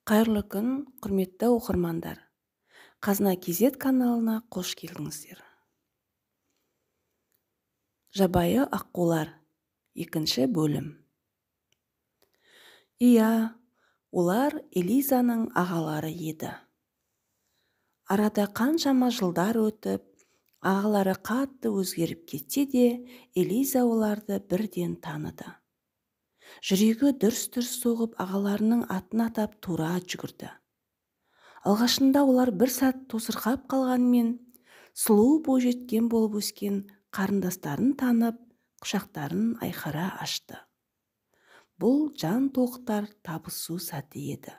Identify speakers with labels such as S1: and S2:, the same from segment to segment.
S1: Қайырлы күн, құрметті оқырмандар. Қазына кезет каналына қош келдіңіздер. Жабайы аққулар, екінші бөлім. Иә, олар Элизаның ағалары еді. Арада қаншама жылдар өтіп, ағалары қатты өзгеріп кетсе де, Элиза оларды бірден таныды. Жүрегі дүрс-дүрс соғып, ағаларының атын атап тура жүгірді. Алғашында олар бір сәт тосырқап қалғанмен, сұлу бойжеткен болып өскен қарындастарын танып, құшақтарын айқара ашты. Бұл жан толқытар табысу сәті еді.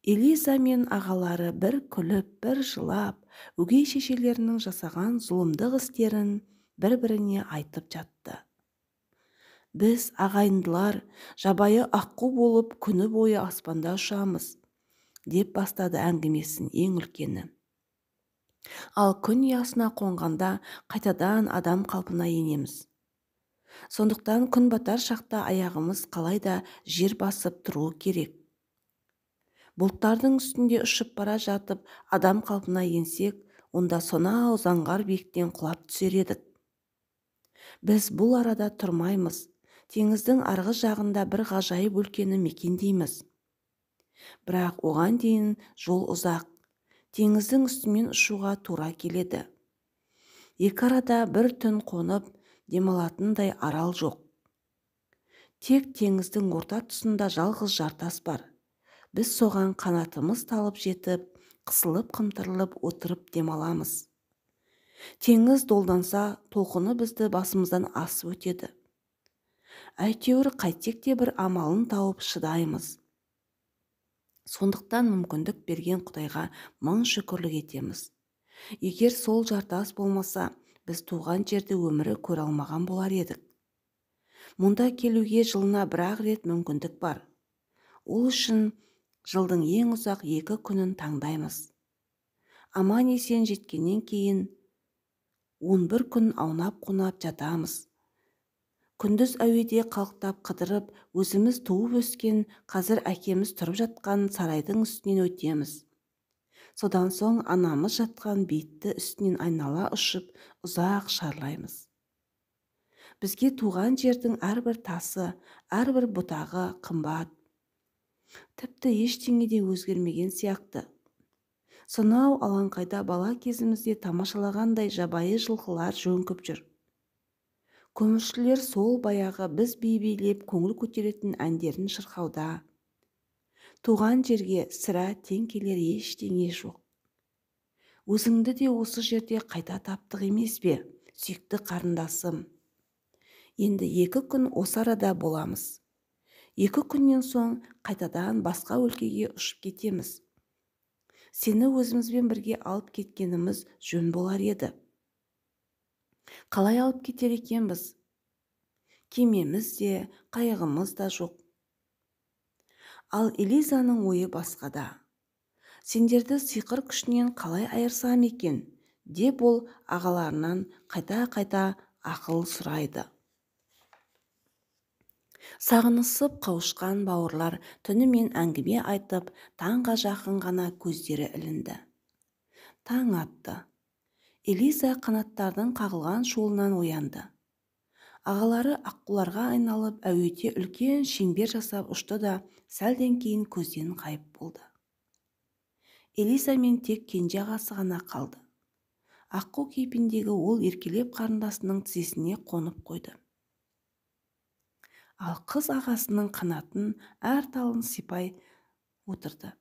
S1: Элиза мен ағалары бір күліп, бір жылап, өгей шешелерінің жасаған зұлымдық істерін бір-біріне айтып жатты. Біз ағайындылар жабайы аққу болып күні бойы аспанда ұшамыз, деп бастады әңгімесін ең үлкені. Ал күн ұясына қонғанда қайтадан адам қалпына енеміз. Сондықтан күн батар шақта аяғымыз қалайда жер басып тұруы керек. Бұлттардың үстінде ұшып бара жатып адам қалпына енсек, онда сонау заңғар биіктен құлап түсер едік. Біз бұл арада тұрмаймыз, теңіздің арғы жағында бір ғажайып өлкені мекендейміз. Бірақ оған дейін жол ұзақ, теңіздің үстімен ұшуға тура келеді. Екі арада бір түн қонып, демалатындай арал жоқ. Тек теңіздің орта тұсында жалғыз жартас бар. Біз соған қанатымыз талып жетіп, қысылып-қымтырылып отырып демаламыз. Теңіз долданса, толқыны бізді басымыздан асып өтеді. Әйтеуір қайтсек те бір амалын тауып шыдаймыз. Сондықтан мүмкіндік берген Құдайға мың шүкірлік етеміз. Егер сол жартас болмаса, біз туған жерде өмірі көре алмаған болар едік. Мұнда келуге жылына бір-ақ рет мүмкіндік бар. Ол үшін жылдың ең ұзақ 2 күнін таңдаймыз. Аман есен жеткеннен кейін 11 күн аунап-қунап жатамыз. Күндіз әуеде қалықтап қыдырып, өзіміз туып өскен, қазір әкеміз тұрып жатқан сарайдың үстінен өтеміз. Содан соң анамыз жатқан бейітті үстінен айнала ұшып, ұзақ шарлаймыз. Бізге туған жердің әрбір тасы, әрбір бұтағы қымбат. Тіпті ештеңеде өзгермеген сияқты. Сонау алаңқайда бала кезімізде тамашалағандай жабайы жылқылар жөңкіп жүр. Көміршілер сол баяғы біз би-билеп көңіл көтеретін әндерін шырқауда. Туған жерге сірә тең келер ештеңе жоқ. Өзіңді де осы жерде қайта таптық емес пе, сүйікті қарындасым? Енді 2 күн осы арада боламыз. 2 күннен соң қайтадан басқа өлкеге ұшып кетеміз. Сені өзімізбен бірге алып кеткеніміз жөн болар еді. Қалай алып кетер екенбіз? Кемеміз де, қайығымыз да жоқ. Ал Элизаның ойы басқада. Сендерді сиқыр күшінен қалай айырсам екен, деп ол ағаларынан қайта-қайта ақыл сұрайды. Сағынысып қауышқан бауырлар түнімен әңгіме айтып, таңға жақын ғана көздері ілінді. Таң атты. Элиза қанаттардың қағылған шуылынан оянды. Ағалары аққуларға айналып, әуеде үлкен шеңбер жасап ұшты да, сәлден кейін көзден ғайып болды. Элиза мен тек кенже ағасы ғана қалды. Аққу кейпіндегі ол еркелеп қарындасының тізесіне қонып қойды. Ал қыз ағасының қанатын әр талын сипай отырды.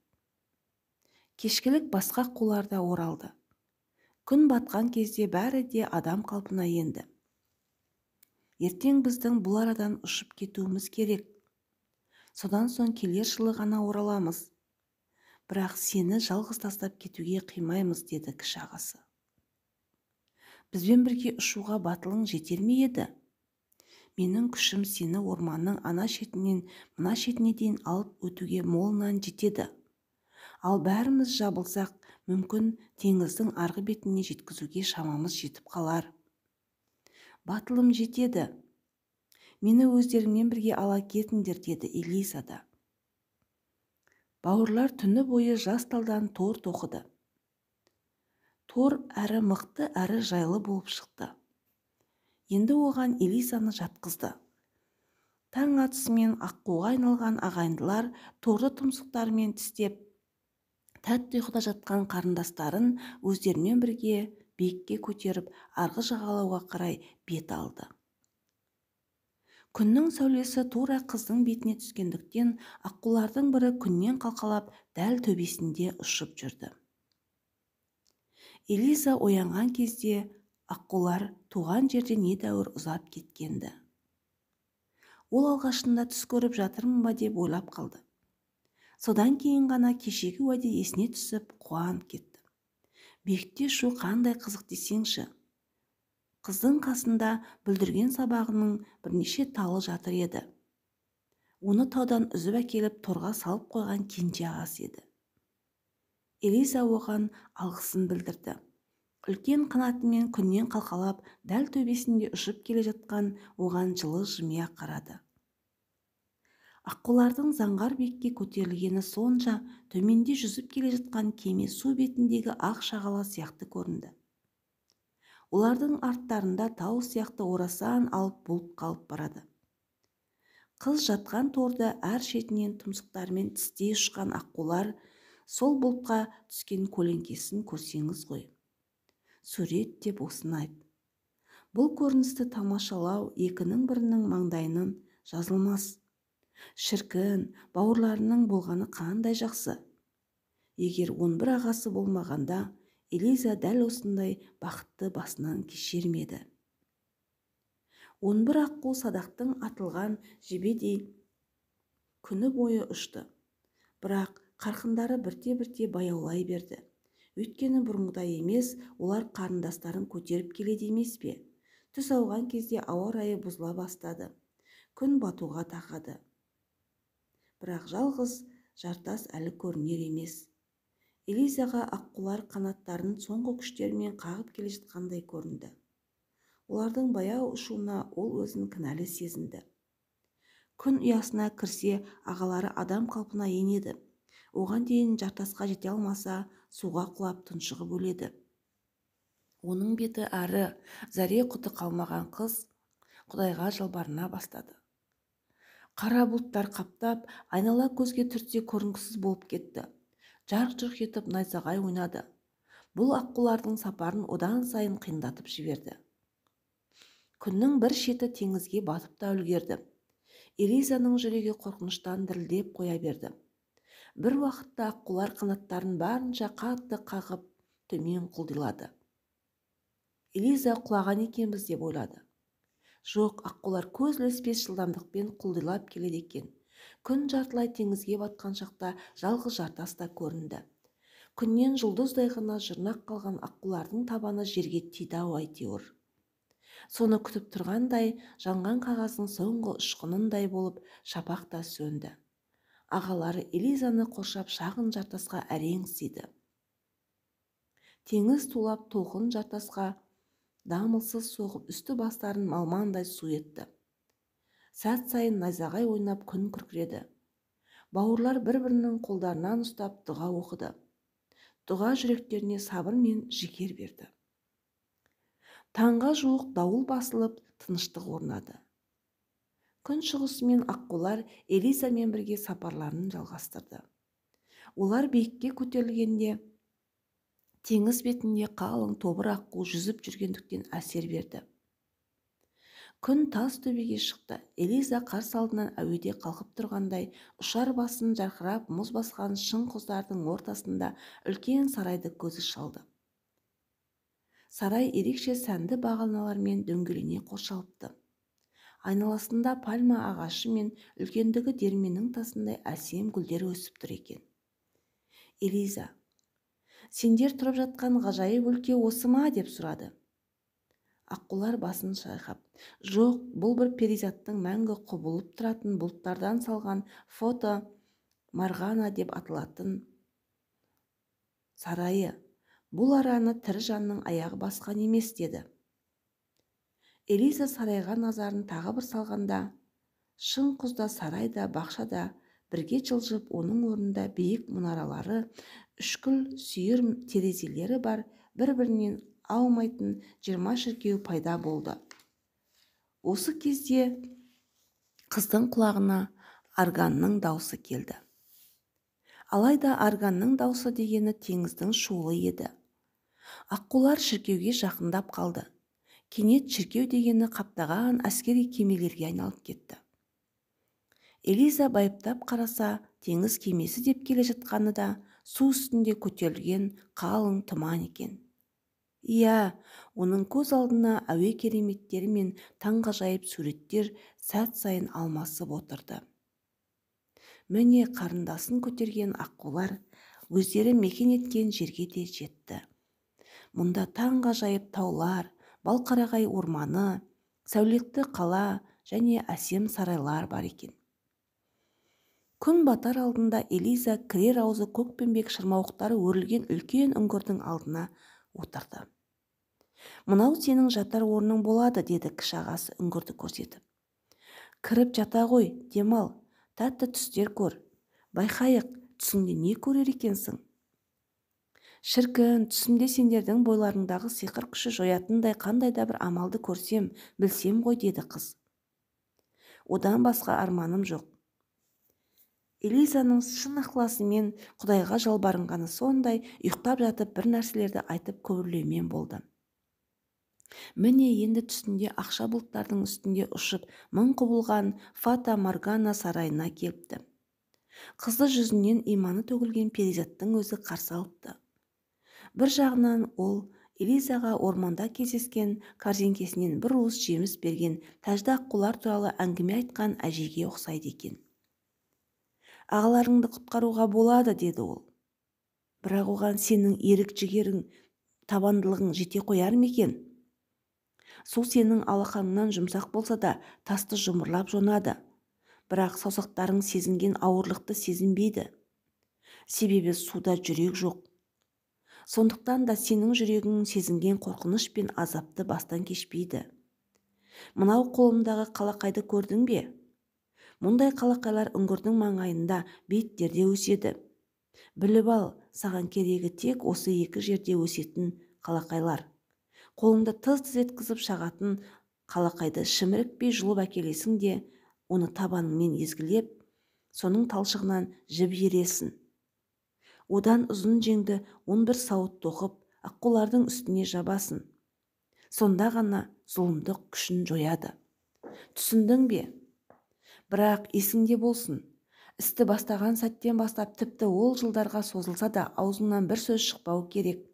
S1: Кешкілік басқа аққулар да оралды. Күн батқан кезде бәрі де адам қалпына енді. Ертең біздің бұл арадан ұшып кетуіміз керек. Содан соң келер жылы ғана ораламыз. Бірақ сені жалғыз тастап кетуге қимаймыз, деді кіші ағасы. Бізбен бірге ұшуға батылың жетер ме еді? Менің күшім сені орманның ана шетінен мына шетіне дейін алып өтуге молынан жетеді. Ал бәріміз жабылсақ, мүмкін теңіздің арғы бетіне жеткізуге шамамыз жетіп қалар. Батылым жетеді. Мені өздеріңмен бірге ала кетіңдер, деді Элиза да. Бауырлар түні бойы жас талдан тор тоқыды. Тор әрі мықты әрі жайлы болып шықты. Енді оған Элизаны жатқызды. Таң атысымен аққуға айналған ағайындылар торды тұмсықтарымен тістеп, тәтті ұйқыда жатқан қарындастарын өздерімен бірге биікке көтеріп, арғы жағалауға қарай бет алды. Күннің сәулесі тура қыздың бетіне түскендіктен, аққулардың бірі күннен қалқалап дәл төбесінде ұшып жүрді. Элиза оянған кезде аққулар туған жерден едәуір ұзап кеткенді. Ол алғашында түс көріп жатырмын ба деп ойлап қалды. Содан кейін ғана кешегі уәде есіне түсіп қуанып кетті. Биікте ұшу қандай қызық десеңші. Қыздың қасында бүлдірген сабағының бірнеше талы жатыр еді. Оны таудан үзіп әкеліп торға салып қойған кенже ағасы еді. Элиза оған алғысын білдірді. Үлкен қанатымен күннен қалқалап, дәл төбесінде ұшып келе жатқан оған жылы жымия қарады. Аққулардың заңғар биікке көтерілгені сонша, төменде жүзіп келе жатқан кеме су бетіндегі ақ шағала сияқты көрінді. Олардың арттарында тау сияқты орасан алып бұлт қалып барады. Қыз жатқан торды әр шетінен тұмсықтарымен тістей ұшқан аққулар сол бұлтқа түскен көлеңкесін көрсеңіз ғой. Сурет деп осыны айт. Бұл көріністі тамашалау екінің бірінің маңдайынан жазылмас. Шіркін, бауырларының болғаны қандай жақсы. Егер 11 ағасы болмағанда, Элиза дәл осындай бақытты басынан кешермеді. 11 аққу садақтың атылған жебедей күні бойы ұшты. Бірақ қарқындары бірте-бірте баяулай берді. Өйткені бұрынғыдай емес, олар қарындастарын көтеріп келеді емес пе? Түс ауған кезде ауа райы бұзыла бастады. Күн батуға тақады. Бірақ жалғыз жартас әлі көрінер емес. Элизаға аққулар қанаттарын соңғы күштерімен қағып келе жатқандай көрінді. Олардың баяу ұшуына ол өзін кінәлі сезінді. Күн ұясына кірсе, ағалары адам қалпына енеді. Оған дейін жартасқа жете алмаса, суға құлап тұншығып өледі. Оның беті ары, зәре құты қалмаған қыз Құдайға жалбарына бастады. Қара бұлттар қаптап, айнала көзге түртсе көрінгісіз болып кетті. Жарқ-жұрқ етіп найзағай ойнады. Бұл аққулардың сапарын одан сайын қиындатып жіберді. Күннің бір шеті теңізге батып та үлгерді. Элизаның жүрегі қорқыныштан дірілдеп қоя берді. Бір уақытта аққулар қанаттарын барынша қатты қағып төмен құлдилады. Элиза құлаған екенбіз деп ойлады. Жоқ, аққулар көз ілеспес жылдамдықпен құлдилап келеді екен. Күн жартылай теңізге батқан шақта жалғыз жартас та көрінді. Күннен жұлдыздай ғана жырнақ қалған аққулардың табаны жерге тиді-ау әйтеуір. Соны күтіп тұрғандай, жанған қағаздың соңғы ұшқынындай болып шапақ та сөнді. Ағалары Элизаны қоршап шағын жартасқа әрең сыйды. Теңіз тулап толқын жартасқа дамылсыз соғып үсті бастарын малмандай су етті. Сәт сайын найзағай ойнап күн күркіреді. Бауырлар бір-бірінің қолдарынан ұстап дұға оқыды. Дұға жүректеріне сабыр мен жігер берді. Таңға жуық дауыл басылып, тыныштық орнады. Күн шығысымен аққулар Элизамен бірге сапарларын жалғастырды. Олар биікке көтерілгенде теңіз бетінде қалың тобыр аққу жүзіп жүргендіктен әсер берді. Күн тас төбеге шықты. Элиза қарсы алдынан әуеде қалқып тұрғандай, ұшар басын жарқырап мұз басқан шың құздардың ортасында үлкен сарайды көзі шалды. Сарай ерекше сәнді бағаналармен дөңгелене қоршалыпты. Айналасында пальма ағашы мен үлкендігі дерменнің тасындай әсем гүлдер өсіп тұр екен. Элиза: «Сендер тұрып жатқан ғажайып өлке осы ма?» деп сұрады. Аққулар басын шайқап: «Жоқ, бұл бір перизаттың мәңгі құбылып тұратын бұлттардан салған фото Марғана деп аталатын сарайы. Бұл араны тірі жанның аяғы басқан емес» деді. Элиза сарайға назарын тағы бір салғанда, шың құзда, сарайда, бақшада бірге жылжып, оның орнында биік мұнаралары, үшкіл сүйір терезелері бар бір-бірінен аумайтын 20 шіркеу пайда болды. Осы кезде қыздың құлағына органның даусы келді. Алайда органның даусы дегені теңіздің шуылы еді. Аққулар шіркеуге жақындап қалды. Кенет шіркеу дегені қаптаған әскери кемелерге айналып кетті. Элиза байыптап қараса, теңіз кемесі деп келе жатқаны да су үстінде көтерілген қалың тұман екен. Иә, оның көз алдына әуе кереметтері мен таңғажайып суреттер сәт сайын алмасып отырды. Міне қарындасын көтерген аққулар өздері мекен еткен жерге де жетті. Мұнда таңғажайып таулар, балқарағай орманы, сәулетті қала және әсем сарайлар бар екен. Күн батар алдында Элиза кірер аузы көкпеңбек шырмауықтары өрілген үлкен үңгірдің алдына отырды. «Мынау сенің жатар орның болады», деді кіші ағасы үңгірді көрсетіп. «Кіріп жата ғой, демал, тәтті түстер көр. Байқайық, түсіңде не көрер екенсің?» «Шіркін, түсімде сендердің бойларыңдағы сиқыр күші жоятындай қандай да бір амалды көрсем, білсем ғой», деді қыз. «Одан басқа арманым жоқ». Элизаның шын ықыласымен Құдайға жалбарынғаны сондай, ұйықтап жатып бір нәрселерді айтып күбірлеумен болды. Міне енді түсінде ақша бұлттардың үстінде ұшып мың құбылған Фата Моргана сарайына келіпті. Қызды жүзінен иманы төгілген перизаттың өзі қарсы алыпты. Бір жағынан ол Элизаға орманда кездескен корзинкесінен бір уыс жеміс берген тәжді аққулар туралы әңгіме айтқан әжеге ұқсайды екен. «Ағаларыңды құтқаруға болады», деді ол. «Бірақ оған сенің ерік жігерің, табандылығың жете қояр ма екен? Су сенің алақаныңнан жұмсақ болса да, тасты жұмырлап жонады. Бірақ саусақтарың сезінген ауырлықты сезінбейді. Себебі суда жүрек жоқ. Сондықтан да сенің жүрегің сезінген қорқыныш пен азапты бастан кешпейді. Мынау қолымдағы қалақайды көрдің бе? Мұндай қалақайлар үңгірдің маңайында беттерде өседі. Біліп ал, саған керегі тек осы екі жерде өсетін қалақайлар. Қолыңды тыз-тыз еткізіп шағатын қалақайды шімірікпей жұлып әкелесің де, оны табаныңмен езгілеп, соның талшығынан жіп ересің. Одан ұзын жеңді 11 сауыт тоқып, аққулардың үстіне жабасын. Сонда ғана зұлымдық күшін жояды. Түсіндің бе? Бірақ есіңде болсын, істі бастаған сәттен бастап тіпті ол жылдарға созылса да аузыңнан бір сөз шықпау керек.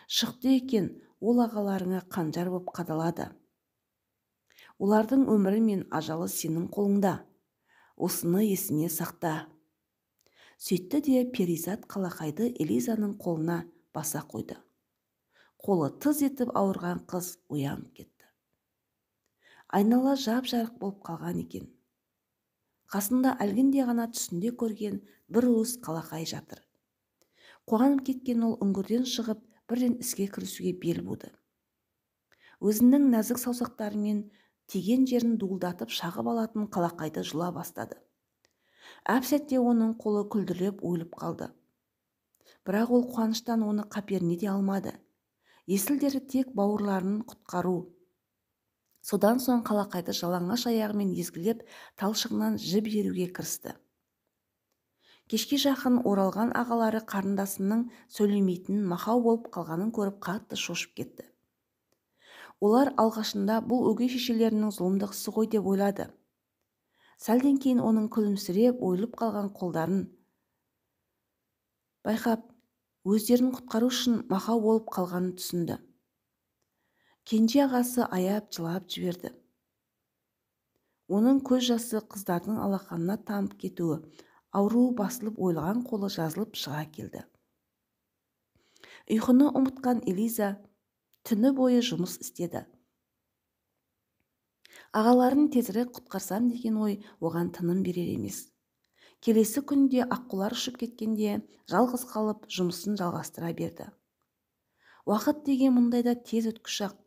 S1: Шықты екен, ол ағаларыңа қанжар боп қадалады. Олардың өмірі мен ажалы сенің қолыңда. Осыны есіңе сақта». Сөйтті де перизат қалақайды Элизаның қолына баса қойды. Қолы тыз етіп ауырған қыз оянып кетті. Айнала жап-жарық болып қалған екен. Қасында әлгінде ғана түсінде көрген бір уыс қалақай жатыр. Қуанып кеткен ол үңгірден шығып, бірден іске кірісуге бел буды. Өзінің нәзік саусақтарымен тиген жерін дуылдатып шағып алатын қалақайды жұла бастады. Әп-сәтте оның қолы күлдіреп ойылып қалды. Бірақ ол қуаныштан оны қаперіне де алмады. Есілдері тек бауырларын құтқару. Содан соң қалақайды жалаңаш аяғымен езгілеп, талшығынан жіп еруге кірісті. Кешке жақын оралған ағалары қарындасының сөйлемейтінін, махау болып қалғанын көріп қатты шошып кетті. Олар алғашында бұл өгей шешелерінің зұлымдықсы ғой деп ойлады. Сәлден кейін оның күлімсіреп ойылып қалған қолдарын байқап, өздерін құтқару үшін махау болып қалғанын түсінді. Кенже ағасы аяп жылап жіберді. Оның көз жасы қыздардың алақанына тамып кетуі, ауруы басылып ойлаған қолы жазылып шыға келді. Ұйқыны ұмытқан Элиза түні бойы жұмыс істеді. Ағаларын тезірек құтқарсам деген ой оған тыным берер емес. Келесі күнде аққулар ұшып кеткенде жалғыз қалып жұмысын жалғастыра берді. Уақыт деген мұндайда тез өткіш-ақ.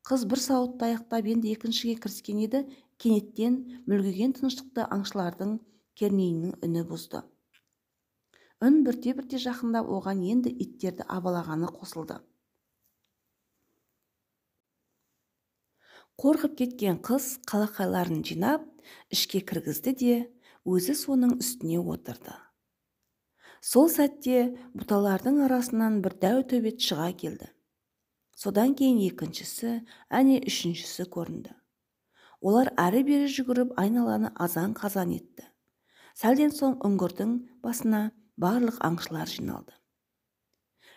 S1: Қыз бір сауытты аяқтап енді екіншіге кіріскен еді, кенеттен мүлгіген тыныштықты аңшылардың кернейінің үні бұзды. Үн бірте-бірте жақындап, оған енді иттерді абалағаны қосылды. Қорқып кеткен қыз қалақайларын жинап, ішке кіргізді де, өзі соның үстіне отырды. Сол сәтте бұталардың арасынан бір дәу төбет шыға келді. Содан кейін екіншісі, әне үшіншісі көрінді. Олар әрі-бері жүгіріп айналаны азан-қазан етті. Сәлден соң үңгірдің басына барлық аңшылар жиналды.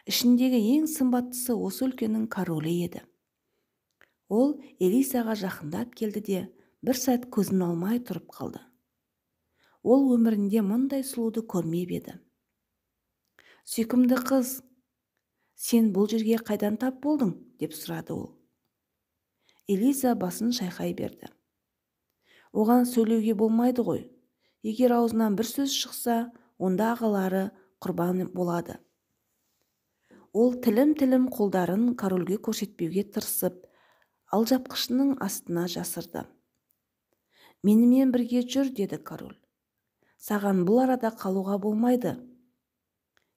S1: Ішіндегі ең сымбаттысы осы өлкенің королі еді. Ол Элизаға жақындап келді де, бір сәт көзін алмай тұрып қалды. Ол өмірінде мұндай сұлуды көрмеп еді. «Сүйкімді қыз, сен бұл жерге қайдан тап болдың?» деп сұрады ол. Элиза басын шайқай берді. Оған сөйлеуге болмайды ғой. Егер аузынан бір сөз шықса, онда ағалары құрбан болады. Ол тілім-тілім қолдарын корольге көрсетпеуге тырысып, алжапқышының астына жасырды. «Менімен бірге жүр», деді король. «Саған бұл арада қалуға болмайды.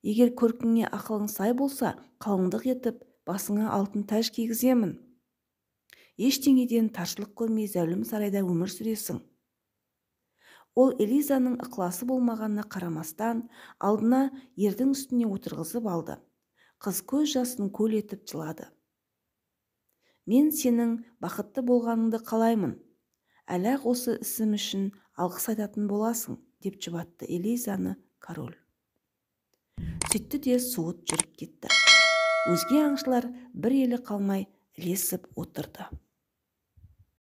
S1: Егер көркіңе ақылың сай болса, қалыңдық етіп, басыңа алтын тәж кигіземін. Ештеңеден таршылық көрмей зәулім сарайда өмір сүресің». Ол Элизаның ықыласы болмағанына қарамастан, алдына ердің үстіне отырғызып алды. Қыз көз жасын көл етіп жылады. «Мен сенің бақытты болғаныңды қалаймын. Әлі-ақ осы ісім үшін алғыс айтатын боласың», деп жұбатты Элизаны король. Сөйтті де суыт жүріп кетті. Өзге аңшылар бір елі қалмай ілесіп отырды.